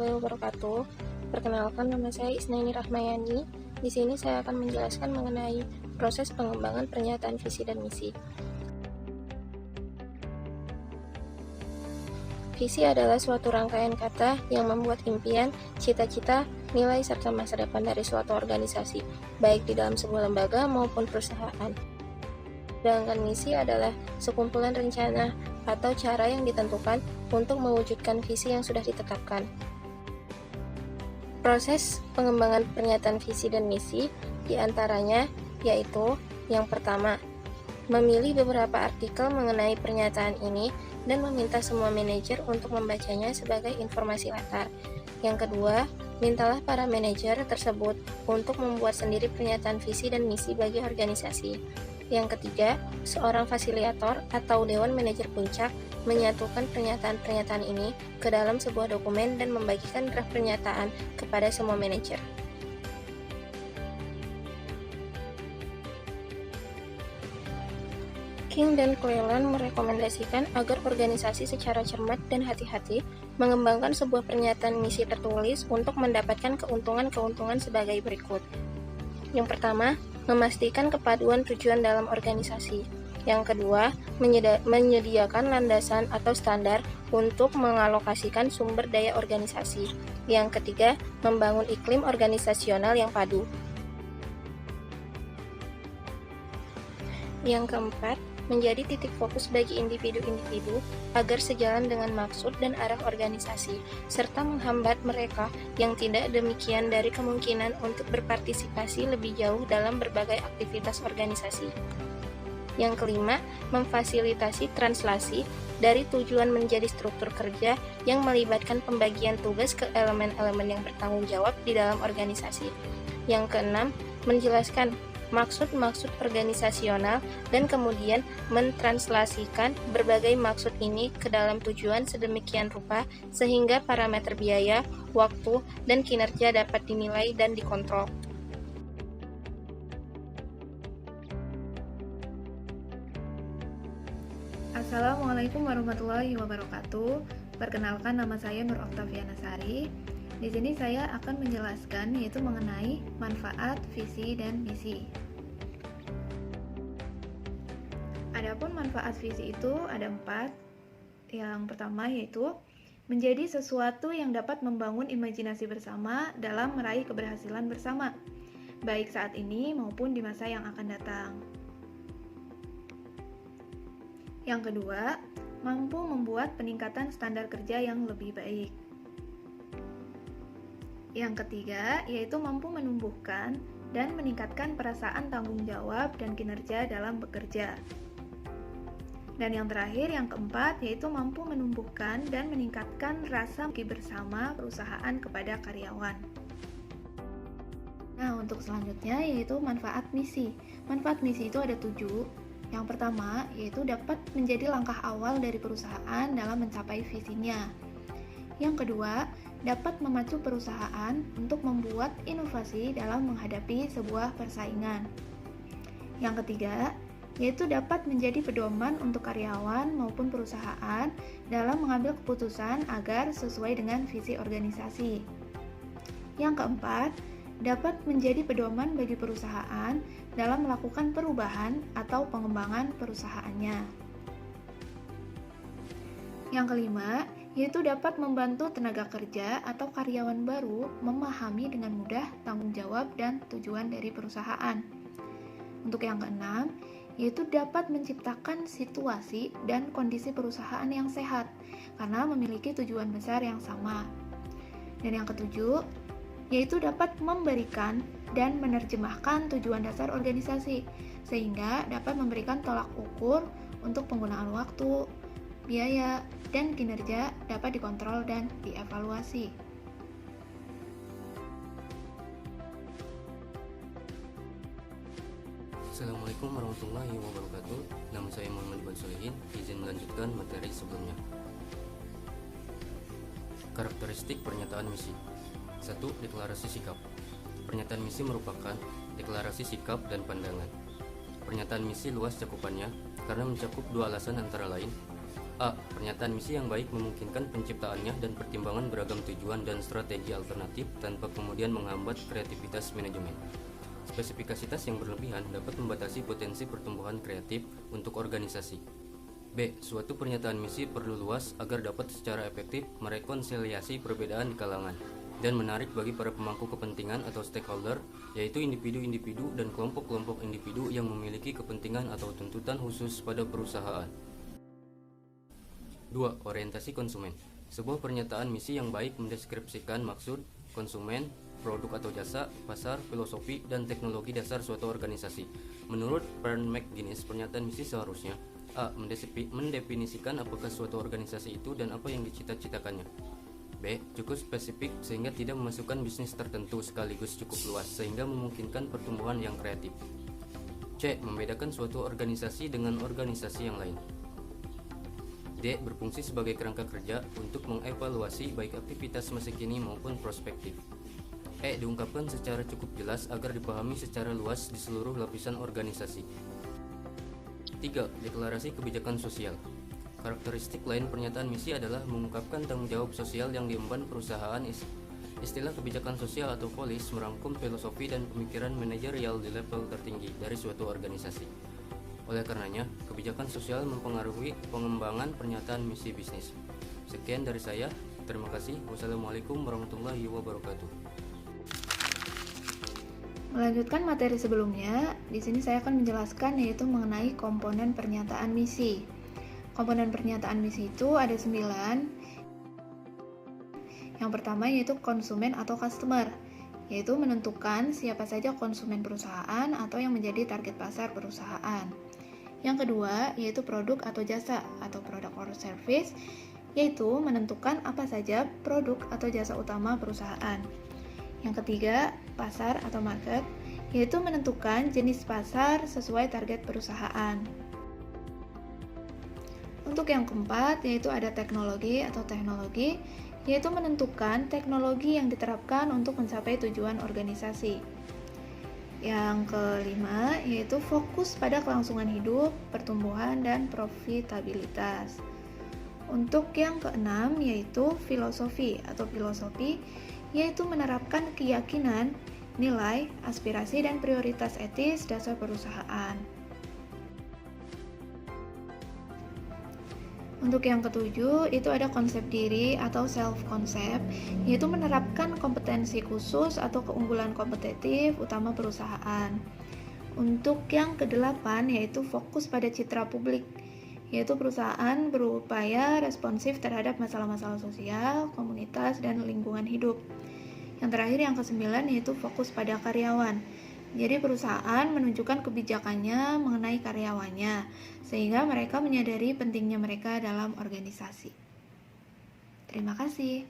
warahmatullahi wabarakatuh. Perkenalkan, nama saya Isnaini Rahmayani. Di sini saya akan menjelaskan mengenai proses pengembangan pernyataan visi dan misi. Visi adalah suatu rangkaian kata yang membuat impian, cita-cita, nilai, serta masa depan dari suatu organisasi, baik di dalam sebuah lembaga maupun perusahaan. Sedangkan misi adalah sekumpulan rencana atau cara yang ditentukan untuk mewujudkan visi yang sudah ditetapkan. Proses pengembangan pernyataan visi dan misi diantaranya yaitu yang pertama, memilih beberapa artikel mengenai pernyataan ini dan meminta semua manajer untuk membacanya sebagai informasi latar. Yang kedua, mintalah para manajer tersebut untuk membuat sendiri pernyataan visi dan misi bagi organisasi. Yang ketiga, seorang fasilitator atau dewan manajer puncak menyatukan pernyataan-pernyataan ini ke dalam sebuah dokumen dan membagikan draft pernyataan kepada semua manajer. King dan Cleland merekomendasikan agar organisasi secara cermat dan hati-hati mengembangkan sebuah pernyataan misi tertulis untuk mendapatkan keuntungan-keuntungan sebagai berikut. Yang pertama, memastikan kepaduan tujuan dalam organisasi. Yang kedua, menyediakan landasan atau standar untuk mengalokasikan sumber daya organisasi. Yang ketiga, membangun iklim organisasional yang padu. Yang keempat, menjadi titik fokus bagi individu-individu agar sejalan dengan maksud dan arah organisasi, serta menghambat mereka yang tidak demikian dari kemungkinan untuk berpartisipasi lebih jauh dalam berbagai aktivitas organisasi. Yang kelima, memfasilitasi translasi dari tujuan menjadi struktur kerja yang melibatkan pembagian tugas ke elemen-elemen yang bertanggung jawab di dalam organisasi. Yang keenam, menjelaskan maksud-maksud organisasional dan kemudian mentranslasikan berbagai maksud ini ke dalam tujuan sedemikian rupa sehingga parameter biaya, waktu, dan kinerja dapat dinilai dan dikontrol. Assalamualaikum warahmatullahi wabarakatuh. Perkenalkan, nama saya Nur Oktaviana Sari. Di sini saya akan menjelaskan yaitu mengenai manfaat visi dan misi. Adapun manfaat visi itu ada 4. Yang pertama yaitu menjadi sesuatu yang dapat membangun imajinasi bersama dalam meraih keberhasilan bersama, baik saat ini maupun di masa yang akan datang. Yang kedua, mampu membuat peningkatan standar kerja yang lebih baik. Yang ketiga, yaitu mampu menumbuhkan dan meningkatkan perasaan tanggung jawab dan kinerja dalam bekerja. Dan yang terakhir, yang keempat, yaitu mampu menumbuhkan dan meningkatkan rasa bersama perusahaan kepada karyawan. Nah, untuk selanjutnya yaitu manfaat misi. Manfaat misi itu ada 7. Yang pertama, yaitu dapat menjadi langkah awal dari perusahaan dalam mencapai visinya. Yang kedua, dapat memacu perusahaan untuk membuat inovasi dalam menghadapi sebuah persaingan. Yang ketiga, yaitu dapat menjadi pedoman untuk karyawan maupun perusahaan dalam mengambil keputusan agar sesuai dengan visi organisasi. Yang keempat, dapat menjadi pedoman bagi perusahaan dalam melakukan perubahan atau pengembangan perusahaannya. Yang kelima, yaitu dapat membantu tenaga kerja atau karyawan baru memahami dengan mudah tanggung jawab dan tujuan dari perusahaan. Untuk yang keenam, yaitu dapat menciptakan situasi dan kondisi perusahaan yang sehat karena memiliki tujuan besar yang sama. Dan yang ketujuh, yaitu dapat memberikan dan menerjemahkan tujuan dasar organisasi sehingga dapat memberikan tolak ukur untuk penggunaan waktu, biaya, dan kinerja dapat dikontrol dan dievaluasi. Assalamualaikum warahmatullahi wabarakatuh. Nama saya Muhammad Ibn Solihin. Izin melanjutkan materi sebelumnya. Karakteristik pernyataan misi. 1. Deklarasi sikap. Pernyataan misi merupakan deklarasi sikap dan pandangan. Pernyataan misi luas cakupannya karena mencakup 2 alasan antara lain: A. Pernyataan misi yang baik memungkinkan penciptaannya dan pertimbangan beragam tujuan dan strategi alternatif tanpa kemudian menghambat kreativitas manajemen. Spesifikasitas yang berlebihan dapat membatasi potensi pertumbuhan kreatif untuk organisasi. B. Suatu pernyataan misi perlu luas agar dapat secara efektif merekonsiliasi perbedaan di kalangan dan menarik bagi para pemangku kepentingan atau stakeholder, yaitu individu-individu dan kelompok-kelompok individu yang memiliki kepentingan atau tuntutan khusus pada perusahaan. 2. Orientasi konsumen. Sebuah pernyataan misi yang baik mendeskripsikan maksud, konsumen, produk atau jasa, pasar, filosofi, dan teknologi dasar suatu organisasi. Menurut Bernd McGuinness, pernyataan misi seharusnya A. Mendefinisikan apakah suatu organisasi itu dan apa yang dicita-citakannya. B. Cukup spesifik sehingga tidak memasukkan bisnis tertentu sekaligus cukup luas sehingga memungkinkan pertumbuhan yang kreatif. C. Membedakan suatu organisasi dengan organisasi yang lain. D. Berfungsi sebagai kerangka kerja untuk mengevaluasi baik aktivitas masa kini maupun prospektif. E. Diungkapkan secara cukup jelas agar dipahami secara luas di seluruh lapisan organisasi. 3. Deklarasi kebijakan sosial. Karakteristik lain pernyataan misi adalah mengungkapkan tanggung jawab sosial yang diemban perusahaan. Istilah kebijakan sosial atau polis merangkum filosofi dan pemikiran manajerial di level tertinggi dari suatu organisasi. Oleh karenanya, kebijakan sosial mempengaruhi pengembangan pernyataan misi bisnis. Sekian dari saya. Terima kasih. Wassalamualaikum warahmatullahi wabarakatuh. Melanjutkan materi sebelumnya, di sini saya akan menjelaskan yaitu mengenai komponen pernyataan misi. Komponen pernyataan misi itu ada 9. Yang pertama yaitu konsumen atau customer, yaitu menentukan siapa saja konsumen perusahaan atau yang menjadi target pasar perusahaan. Yang kedua yaitu produk atau jasa atau product or service, yaitu menentukan apa saja produk atau jasa utama perusahaan. Yang ketiga, pasar atau market, yaitu menentukan jenis pasar sesuai target perusahaan. Untuk yang keempat, yaitu ada teknologi atau teknologi, yaitu menentukan teknologi yang diterapkan untuk mencapai tujuan organisasi. Yang kelima, yaitu fokus pada kelangsungan hidup, pertumbuhan, dan profitabilitas. Untuk yang keenam, yaitu filosofi atau filosofi, yaitu menerapkan keyakinan, nilai, aspirasi, dan prioritas etis dasar perusahaan. Untuk yang ketujuh, itu ada konsep diri atau self-concept, yaitu menerapkan kompetensi khusus atau keunggulan kompetitif utama perusahaan. Untuk yang kedelapan, yaitu fokus pada citra publik, yaitu perusahaan berupaya responsif terhadap masalah-masalah sosial, komunitas, dan lingkungan hidup. Yang terakhir, yang kesembilan, yaitu fokus pada karyawan. Jadi perusahaan menunjukkan kebijakannya mengenai karyawannya, sehingga mereka menyadari pentingnya mereka dalam organisasi. Terima kasih.